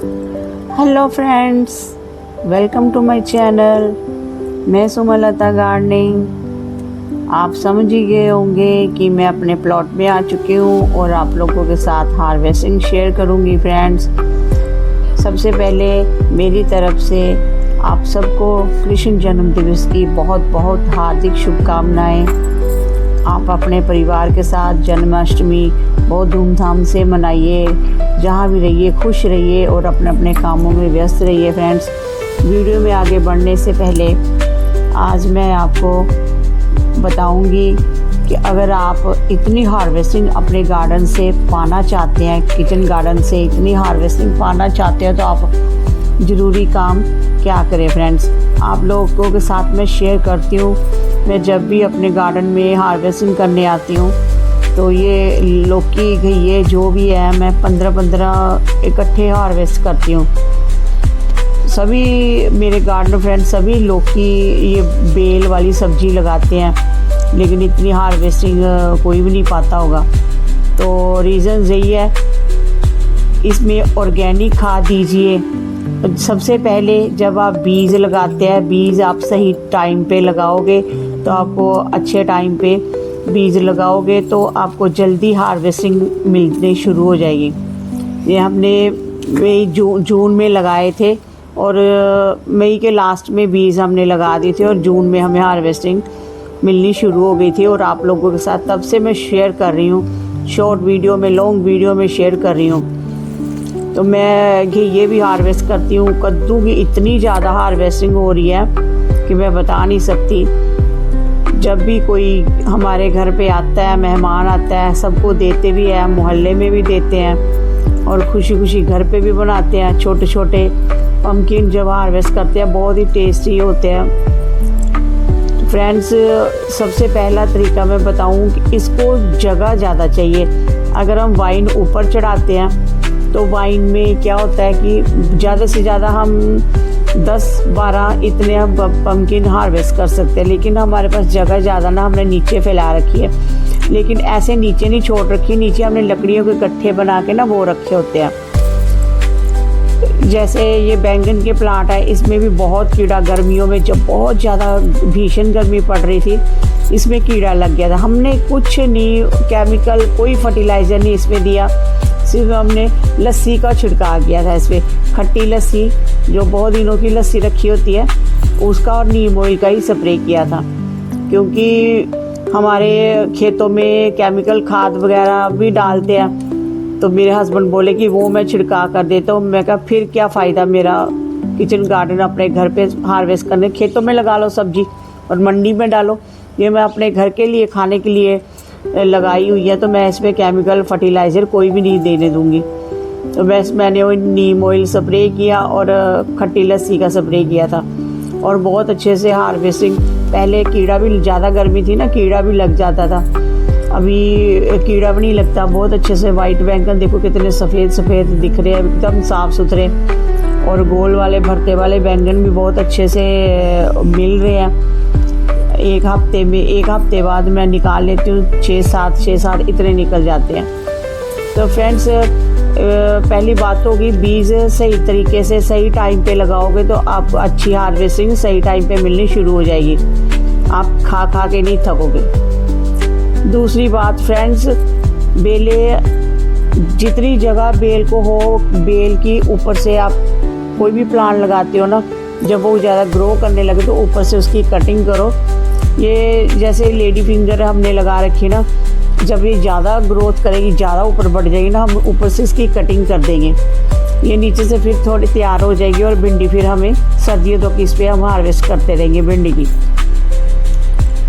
Hello friends, welcome to my channel. मैं Sumalatha gardening. आप समझ ही गए होंगे कि मैं अपने प्लॉट में आ चुकी हूँ और आप लोगों के साथ हार्वेस्टिंग शेयर करूँगी। फ्रेंड्स, सबसे पहले मेरी तरफ से आप सबको कृष्ण जन्म दिवस की बहुत बहुत हार्दिक शुभकामनाएं। आप अपने परिवार के साथ जन्माष्टमी बहुत धूमधाम से मनाइए, जहाँ भी रहिए खुश रहिए और अपने अपने कामों में व्यस्त रहिए। फ्रेंड्स, वीडियो में आगे बढ़ने से पहले आज मैं आपको बताऊंगी कि अगर आप इतनी हार्वेस्टिंग अपने गार्डन से पाना चाहते हैं, किचन गार्डन से इतनी हार्वेस्टिंग पाना चाहते हैं, तो आप ज़रूरी काम क्या करें। फ्रेंड्स, आप लोगों के साथ मैं शेयर करती हूँ। मैं जब भी अपने गार्डन में हार्वेस्टिंग करने आती हूँ तो ये लौकी घिये जो भी है मैं 15-15 इकट्ठे हार्वेस्ट करती हूँ। सभी मेरे गार्डन फ्रेंड सभी लौकी ये बेल वाली सब्जी लगाते हैं, लेकिन इतनी हार्वेस्टिंग कोई भी नहीं पाता होगा। तो रीज़न यही है, इसमें ऑर्गेनिक खाद दीजिए। सबसे पहले जब आप बीज लगाते हैं, बीज आप सही टाइम पे लगाओगे तो आपको अच्छे टाइम पे बीज लगाओगे तो आपको जल्दी हार्वेस्टिंग मिलने शुरू हो जाएगी। ये हमने जून में लगाए थे और मई के लास्ट में बीज हमने लगा दिए थे और जून में हमें हार्वेस्टिंग मिलनी शुरू हो गई थी। और आप लोगों के साथ तब से मैं शेयर कर रही हूँ, शॉर्ट वीडियो में, लॉन्ग वीडियो में शेयर कर रही हूँ। तो मैं ये भी हार्वेस्ट करती हूँ। कद्दू की इतनी ज़्यादा हार्वेस्टिंग हो रही है कि मैं बता नहीं सकती। जब भी कोई हमारे घर पे आता है, मेहमान आता है, सबको देते भी हैं, मोहल्ले में भी देते हैं और खुशी खुशी घर पे भी बनाते हैं। छोटे छोटे पम्पकिन जब हार्वेस्ट करते हैं बहुत ही टेस्टी होते हैं। फ्रेंड्स, सबसे पहला तरीका मैं बताऊं कि इसको जगह ज़्यादा चाहिए। अगर हम वाइन ऊपर चढ़ाते हैं तो वाइन में क्या होता है कि ज़्यादा से ज़्यादा हम 10-12 इतने हम पम्पकिन हार्वेस्ट कर सकते हैं, लेकिन हमारे पास जगह ज़्यादा ना, हमने नीचे फैला रखी है। लेकिन ऐसे नीचे नहीं छोड़ रखी, नीचे हमने लकड़ियों के गट्ठे बना के ना वो रखे होते हैं। जैसे ये बैंगन के प्लांट है, इसमें भी बहुत कीड़ा, गर्मियों में जब बहुत ज़्यादा भीषण गर्मी पड़ रही थी इसमें कीड़ा लग गया था। हमने कुछ नहीं, केमिकल कोई फर्टिलाइज़र नहीं इसमें दिया, सिर्फ हमने लस्सी का छिड़काव किया था। इसमें खट्टी लस्सी जो बहुत दिनों की लस्सी रखी होती है उसका और नीम ऑयल का ही स्प्रे किया था, क्योंकि हमारे खेतों में केमिकल खाद वगैरह भी डालते हैं। तो मेरे हस्बैंड बोले कि वो मैं छिड़काव कर देता हूँ। मैं कहा फिर क्या फ़ायदा मेरा किचन गार्डन अपने घर पे हार्वेस्ट करने, खेतों में लगा लो सब्जी और मंडी में डालो। ये मैं अपने घर के लिए खाने के लिए लगाई हुई है, तो मैं इसमें केमिकल फर्टिलाइज़र कोई भी नहीं देने दूंगी। तो बस मैंने वो नीम ऑयल स्प्रे किया और खट्टी लस्सी का स्प्रे किया था और बहुत अच्छे से हार्वेस्टिंग। पहले कीड़ा भी, ज़्यादा गर्मी थी ना, कीड़ा भी लग जाता था, अभी कीड़ा भी नहीं लगता। बहुत अच्छे से वाइट बैंगन देखो कितने सफ़ेद सफ़ेद दिख रहे हैं, एकदम साफ़ सुथरे, और गोल वाले भरते वाले बैंगन भी बहुत अच्छे से मिल रहे हैं। एक हफ्ते बाद मैं निकाल लेती हूँ, 6-7 इतने निकल जाते हैं। तो फ्रेंड्स, पहली बात होगी बीज सही तरीके से सही टाइम पे लगाओगे तो आपको अच्छी हार्वेस्टिंग सही टाइम पे मिलनी शुरू हो जाएगी। आप खा खा के नहीं थकोगे। दूसरी बात फ्रेंड्स, बेले, जितनी जगह बेल को हो, बेल की ऊपर से आप कोई भी प्लांट लगाते हो ना, जब वो ज़्यादा ग्रो करने लगे तो ऊपर से उसकी कटिंग करो। ये जैसे लेडी फिंगर हमने लगा रखी ना, जब ये ज़्यादा ग्रोथ करेगी, ज़्यादा ऊपर बढ़ जाएगी ना, हम ऊपर से इसकी कटिंग कर देंगे। ये नीचे से फिर थोड़ी तैयार हो जाएगी और भिंडी फिर हमें सर्दियों तक इस पर हम हार्वेस्ट करते रहेंगे भिंडी की।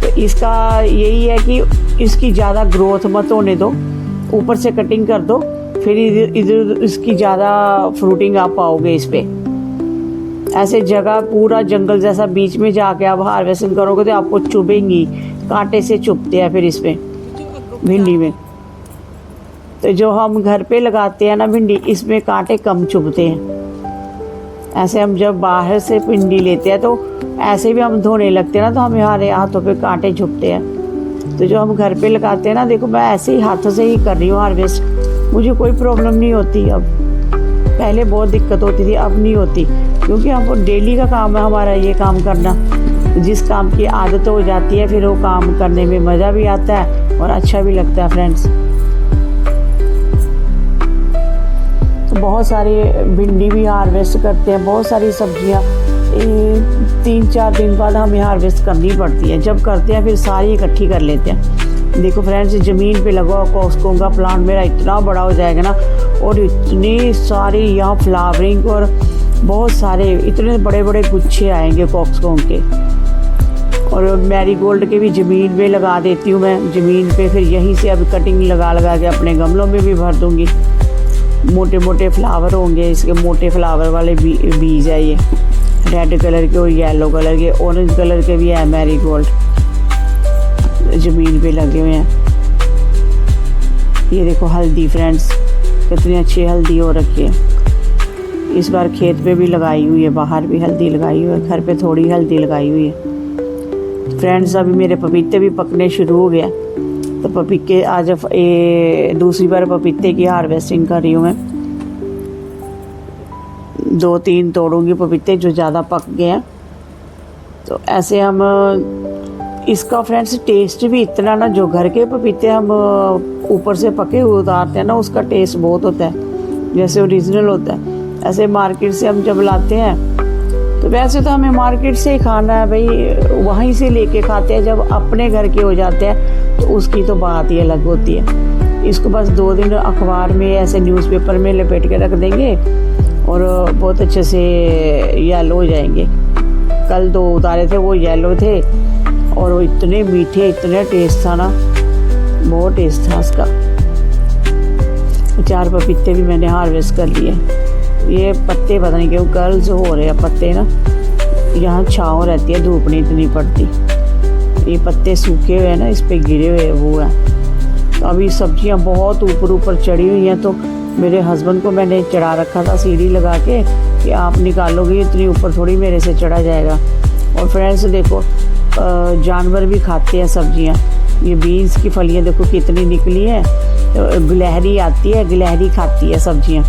तो इसका यही है कि इसकी ज़्यादा ग्रोथ मत होने दो, ऊपर से कटिंग कर दो, फिर इधर इसकी ज़्यादा फ्रूटिंग आप पाओगे इस पर। ऐसे जगह पूरा जंगल जैसा बीच में जाके आप हार्वेस्टिंग करोगे तो आपको चुभेंगी, कांटे से चुभते हैं फिर इसमें भिंडी में। तो जो हम घर पे लगाते हैं ना भिंडी, इसमें कांटे कम चुभते हैं। ऐसे हम जब बाहर से भिंडी लेते हैं तो ऐसे भी हम धोने लगते हैं ना, तो हमें हमारे हाथों पे कांटे चुभते हैं। तो जो हम घर पे लगाते हैं ना, देखो मैं ऐसे ही हाथों से ही कर रही हूँ हार्वेस्ट, मुझे कोई प्रॉब्लम नहीं होती अब। पहले बहुत दिक्कत होती थी, अब नहीं होती, क्योंकि अब डेली का काम है हमारा ये काम करना। जिस काम की आदत हो जाती है फिर वो काम करने में मज़ा भी आता है और अच्छा भी लगता है फ्रेंड्स। तो बहुत सारी भिंडी भी हार्वेस्ट करते हैं, बहुत सारी सब्जियां 3-4 दिन बाद हमें हार्वेस्ट करनी पड़ती है। जब करते हैं फिर सारी इकट्ठी कर लेते हैं। देखो फ्रेंड्स, ज़मीन पे लगा हुआ कॉस्को का प्लांट मेरा इतना बड़ा हो जाएगा ना, और इतनी सारी यहाँ फ्लावरिंग और बहुत सारे इतने बड़े बड़े गुच्छे आएंगे कॉस्को के। और मैरीगोल्ड के भी ज़मीन पे लगा देती हूँ मैं, ज़मीन पे फिर यहीं से अब कटिंग लगा लगा के अपने गमलों में भी भर दूँगी। मोटे मोटे फ्लावर होंगे, इसके मोटे फ्लावर वाले बीज है ये, रेड कलर के और येलो कलर के, ऑरेंज कलर के भी है मैरीगोल्ड, ज़मीन पे लगे हुए हैं। ये देखो हल्दी फ्रेंड्स, कितनी अच्छी हल्दी हो रखी है। इस बार खेत पे भी लगाई हुई है, बाहर भी हल्दी लगाई हुई है, घर पे थोड़ी हल्दी लगाई हुई है। फ्रेंड्स, अभी मेरे पपीते भी पकने शुरू हो गया, तो पपीते आज दूसरी बार पपीते की हार्वेस्टिंग कर रही हूँ मैं। 2-3 तोड़ूंगी पपीते जो ज़्यादा पक गए हैं। तो ऐसे हम इसका फ्रेंड्स टेस्ट भी इतना ना, जो घर के पपीते हम ऊपर से पके हुए उतारते हैं ना, उसका टेस्ट बहुत होता है, जैसे ओरिजिनल होता है। ऐसे मार्केट से हम जब लाते हैं, तो वैसे तो हमें मार्केट से ही खाना है भाई, वहीं से लेके खाते हैं। जब अपने घर के हो जाते हैं तो उसकी तो बात ही अलग होती है। इसको बस 2 दिन अखबार में ऐसे न्यूज़पेपर में लपेट के रख देंगे और बहुत अच्छे से येलो हो जाएंगे। कल 2 उतारे थे, वो येलो थे और वो इतने मीठे, इतने टेस्ट था ना, बहुत टेस्ट था उसका। 4 पपीते भी मैंने हार्वेस्ट कर लिए। ये पत्ते पता नहीं क्यों कर्ल्स हो रहे हैं पत्ते ना, यहाँ छाँव रहती है, धूप नहीं इतनी पड़ती। ये पत्ते सूखे हुए हैं ना, इस पे गिरे हुए वो है। तो अभी सब्जियाँ बहुत ऊपर ऊपर चढ़ी हुई हैं, तो मेरे हस्बैंड को मैंने चढ़ा रखा था सीढ़ी लगा के कि आप निकालोगे, इतनी ऊपर थोड़ी मेरे से चढ़ा जाएगा। और फ्रेंड्स देखो, जानवर भी खाते हैं सब्जियाँ। ये बीन्स की फलियाँ देखो कितनी निकली है, तो गिलहरी आती है, गिलहरी खाती है सब्जियाँ,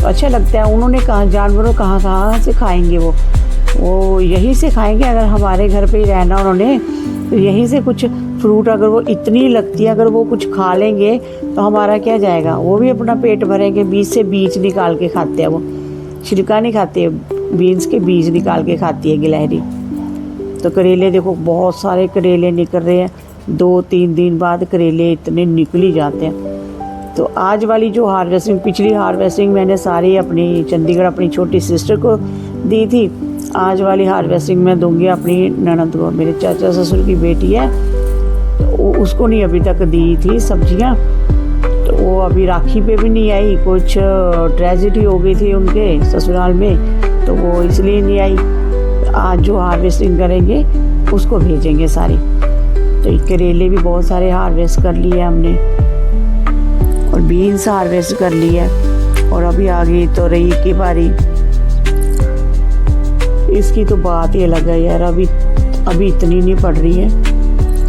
तो अच्छा लगता है। उन्होंने कहा जानवरों कहाँ से खाएंगे, वो यहीं से खाएंगे। अगर हमारे घर पे ही रहना उन्होंने, तो यहीं से कुछ फ्रूट, अगर वो इतनी लगती है, अगर वो कुछ खा लेंगे तो हमारा क्या जाएगा, वो भी अपना पेट भरेंगे। बीज से बीज निकाल के खाते हैं, वो छिलका नहीं खाते, बीन्स के बीज निकाल के खाती है गिलहरी। तो करेले देखो, बहुत सारे करेले निकल रहे हैं। 2-3 दिन बाद करेले इतने निकल ही जाते हैं। तो आज वाली जो हार्वेस्टिंग, पिछली हार्वेस्टिंग मैंने सारी अपनी चंडीगढ़ अपनी छोटी सिस्टर को दी थी। आज वाली हार्वेस्टिंग मैं दूंगी अपनी ननद को, मेरे चाचा ससुर की बेटी है, तो उसको नहीं अभी तक दी थी सब्जियां। तो वो अभी राखी पे भी नहीं आई, कुछ ट्रेजेडी हो गई थी उनके ससुराल में, तो वो इसलिए नहीं आई। आज जो हार्वेस्टिंग करेंगे उसको भेजेंगे सारी। तो करेले भी बहुत सारे हार्वेस्ट कर लिए हमने, और बीन्स हार्वेस्ट कर ली है। और अभी आ गई तोरई की बारी, इसकी तो बात ही अलग है यार, अभी इतनी नहीं पड़ रही है।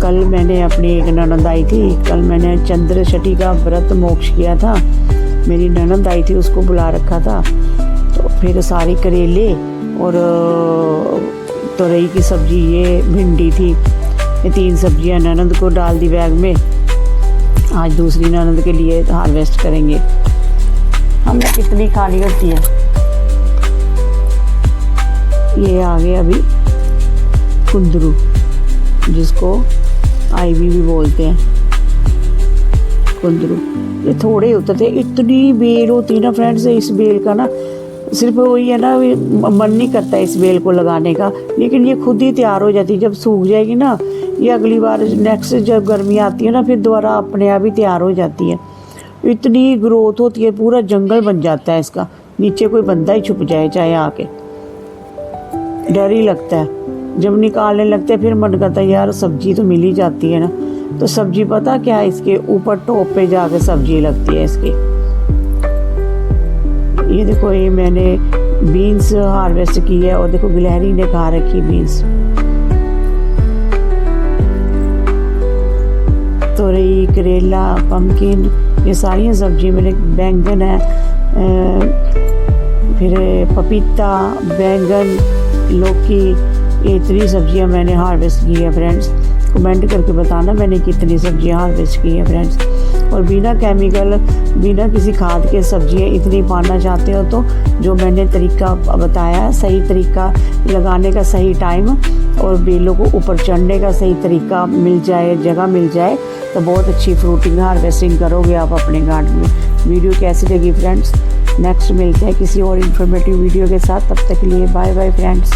कल मैंने अपनी एक ननद आई थी, कल मैंने चंद्र षठी का व्रत मोक्ष किया था, मेरी ननद आई थी, उसको बुला रखा था। तो फिर सारी करेले और तोरई की सब्जी, ये भिंडी थी, ये 3 सब्जियां ननद को डाल दी बैग में। आज दूसरी ननद के लिए हार्वेस्ट करेंगे। हमने कितनी खानी होती है। ये आ गए अभी कुंदरू, जिसको आईवी भी बोलते हैं, कुंदरू। ये थोड़े होते थे, इतनी बेल होती है ना फ्रेंड्स इस बेल का ना, सिर्फ वही है ना, मन नहीं करता इस बेल को लगाने का, लेकिन ये खुद ही तैयार हो जाती है। जब सूख जाएगी ना, ये अगली बार नेक्स्ट जब गर्मी आती है ना, फिर दोबारा अपने आप ही तैयार हो जाती है। इतनी ग्रोथ होती है, पूरा जंगल बन जाता है इसका, नीचे कोई बंदा ही छुप जाए चाहे आके, डर ही लगता है। जब निकालने लगते हैं फिर मन करता है यार सब्जी तो मिल ही जाती है ना। तो सब्जी पता क्या है, इसके ऊपर टॉप पे जाके सब्जी लगती है इसकी। ये देखो, ये मैंने बीन्स हार्वेस्ट की है, और देखो गिलहरी ने खा रखी बीन्स। तोरई, करेला, पम्पकिन, ये सारी सब्जी, मैंने बैंगन है, फिर पपीता, बैंगन, लौकी, ये इतनी सब्जियां मैंने हार्वेस्ट की है फ्रेंड्स। कमेंट करके बताना मैंने कितनी सब्जियां हार्वेस्ट की है फ्रेंड्स। और बिना केमिकल, बिना किसी खाद के सब्जियां इतनी पाना चाहते हो तो जो मैंने तरीका बताया, सही तरीका लगाने का सही टाइम और बेलों को ऊपर चढ़ने का सही तरीका मिल जाए, जगह मिल जाए, तो बहुत अच्छी फ्रूटिंग हार्वेस्टिंग करोगे आप अपने गार्डन में। वीडियो कैसी लगी फ्रेंड्स? नेक्स्ट मिलते हैं किसी और इन्फॉर्मेटिव वीडियो के साथ। तब तक के लिए बाय बाय फ्रेंड्स।